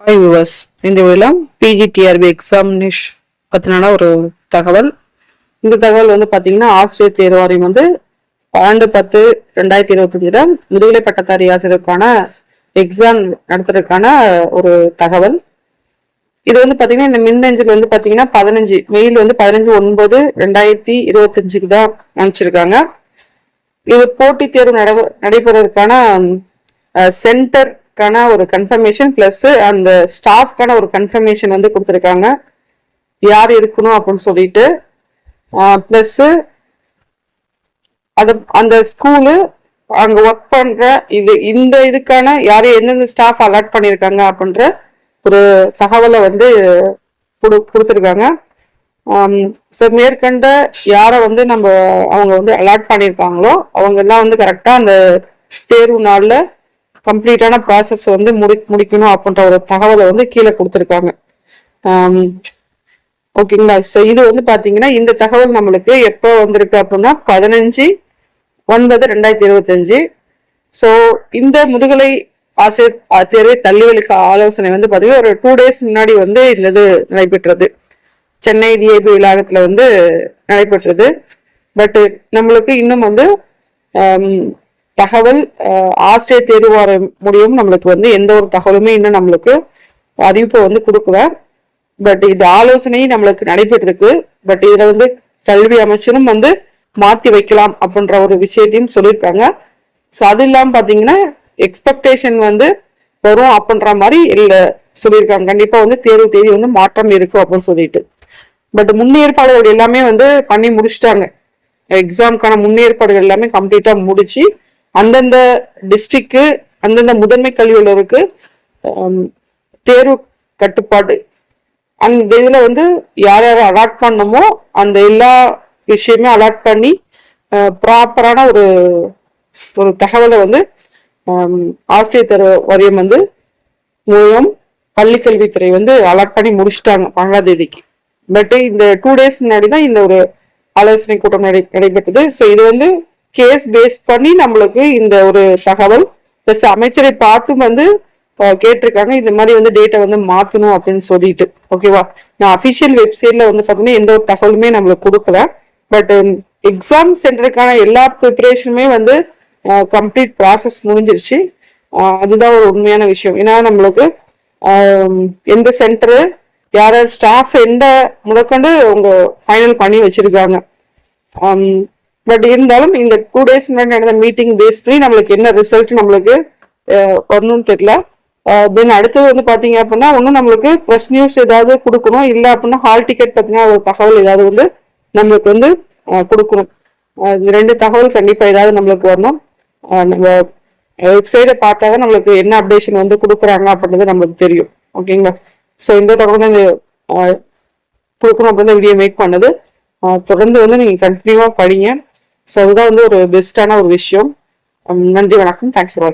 Hi viewers, இந்த வீடியோவில் PGTRB examination பற்றின ஒரு தகவல். இந்த தகவல் வந்து பார்த்தீங்கன்னா, ஆசிரியர் தேர்வு வாரியம் வந்து 12/10/2025 முதுகலை பட்டதாரி ஆசிரியருக்கான எக்ஸாம் நடத்துறதுக்கான ஒரு தகவல். இது வந்து பார்த்தீங்கன்னா, இந்த மின்னஞ்சல் வந்து பார்த்தீங்கன்னா 15 மெயில் வந்து 15/9/2025 தான் அனுப்பிச்சிருக்காங்க. இது போட்டித் தேர்வு நடைபெறுவதற்கான சென்டர் ஒரு கன்ஃபர்மேஷன் பிளஸ் அந்த ஸ்டாஃப்கான ஒரு கன்ஃபர்மேஷன் வந்து கொடுத்துருக்காங்க, யார் இருக்கணும் அப்படின்னு சொல்லிட்டு. பிளஸ் அந்த ஸ்கூலு அங்க ஒர்க் பண்ற இதுக்கான யாரு எந்தெந்த ஸ்டாஃப் அலாட் பண்ணியிருக்காங்க அப்படின்ற ஒரு தகவலை வந்து கொடுத்துருக்காங்க. ஸோ மேற்கண்ட யாரை வந்து அவங்க வந்து அலாட் பண்ணியிருக்காங்களோ அவங்க எல்லாம் வந்து கரெக்டா அந்த தேர்வு நாள்ல கம்ப்ளீட்டான ப்ராசஸ் வந்து முடிக்கணும் அப்படின்ற ஒரு தகவலை வந்து கீழே கொடுத்துருக்காங்க. ஓகேங்களா? ஸோ இது வந்து பாத்தீங்கன்னா இந்த தகவல் நம்மளுக்கு எப்போ வந்திருக்கு அப்படின்னா 15/9/2025. ஸோ இந்த முதுகலை ஆசிரியர் தேர்வை தள்ளிவழிக்க ஆலோசனை வந்து பாத்தீங்கன்னா ஒரு 2 days முன்னாடி வந்து இந்த இது நடைபெற்றது. சென்னை டிஏபி வளாகத்துல வந்து நடைபெற்றது. பட் நம்மளுக்கு இன்னும் வந்து தகவல் ஆசிரியர் தேர்வு வாரியம் முடியும் நம்மளுக்கு வந்து எந்த ஒரு தகவலுமே இன்னும் நம்மளுக்கு அறிவிப்பை வந்து கொடுக்கல. பட் இது ஆலோசனை நம்மளுக்கு நடைபெற்றிருக்கு. பட் இதுல வந்து கல்வி அமைச்சரும் வந்து மாத்தி வைக்கலாம் அப்படின்ற ஒரு விஷயத்தையும் சொல்லியிருக்காங்க. ஸோ அது இல்லாம பாத்தீங்கன்னா எக்ஸ்பெக்டேஷன் வந்து வரும் அப்படின்ற மாதிரி சொல்லியிருக்காங்க. கண்டிப்பா வந்து தேர்வு தேதி வந்து மாற்றம் இருக்கும் அப்படின்னு சொல்லிட்டு. பட் முன்னேற்பாடுகள் எல்லாமே வந்து பண்ணி முடிச்சுட்டாங்க. எக்ஸாமுக்கான முன்னேற்பாடுகள் எல்லாமே கம்ப்ளீட்டா முடிச்சு அந்தந்த டிஸ்ட்ரிக்ட் அந்தந்த முதன்மை கல்வி அலுவலருக்கு தேர்வு கட்டுப்பாடு அந்த இதுல வந்து யார் யார் அலாட் பண்ணமோ அந்த எல்லா விஷயமே அலாட் பண்ணி ப்ராப்பரான ஒரு தகவலை வந்து ஆசிரியர் தேர்வு வாரியம் வந்து மூலம் பள்ளிக்கல்வித்துறை வந்து அலாட் பண்ணி முடிச்சுட்டாங்க 12ஆம் தேதிக்கு. பட் இந்த 2 days முன்னாடி தான் இந்த ஒரு ஆலோசனை கூட்டம் நடைபெற்றது. ஸோ இது வந்து கேஸ் பேஸ் பண்ணி நம்மளுக்கு இந்த ஒரு தகவல் பிளஸ் அமைச்சரை பார்த்தும் வந்து கேட்டிருக்காங்க, இந்த மாதிரி வந்து டேட்டை வந்து மாத்தணும் அப்படின்னு சொல்லிட்டு. ஓகேவா? நான் அபிஷியல் வெப்சைட்ல வந்து பாத்தீங்கன்னா எந்த ஒரு தகவலுமே நம்மளுக்கு கொடுக்கல. பட் எக்ஸாம் சென்டருக்கான எல்லா ப்ரிப்பரேஷனுமே வந்து கம்ப்ளீட் ப்ராசஸ் முடிஞ்சிருச்சு. அதுதான் ஒரு உண்மையான விஷயம். ஏன்னா நம்மளுக்கு எந்த சென்டரு யார ஸ்டாஃப் எந்த முதற்கொண்டு அவங்க ஃபைனல் பண்ணி வச்சிருக்காங்க. பட் இருந்தாலும் இந்த 2 days முன்னாடி நடந்த மீட்டிங் பேஸ் பண்ணி நம்மளுக்கு என்ன ரிசல்ட் நம்மளுக்கு வரணும்னு தெரியல. தென் அடுத்தது வந்து பாத்தீங்க அப்படின்னா ஒன்னும் நம்மளுக்கு ப்ரெஸ் நியூஸ் ஏதாவது கொடுக்கணும், இல்லை அப்படின்னா ஹால் டிக்கெட் பார்த்தீங்கன்னா ஒரு தகவல் ஏதாவது வந்து நம்மளுக்கு வந்து கொடுக்கணும். இந்த 2 தகவல் கண்டிப்பா ஏதாவது நம்மளுக்கு வரணும். நம்ம வெப்சைட்டை பார்த்தாதான் நம்மளுக்கு என்ன அப்டேஷன் வந்து கொடுக்குறாங்க அப்படின்றது நம்மளுக்கு தெரியும். ஓகேங்களா? ஸோ இந்த தகவல் தான் கொடுக்கணும் அப்படின்னு வீடியோ மேக் பண்ணது. தொடர்ந்து வந்து நீங்க கண்டினியூவா படிங்க. ஸோ அதுதான் வந்து ஒரு பெஸ்டான ஒரு விஷயம். நன்றி, வணக்கம். தேங்க்ஸ் ஃபார் வாட்சிங்.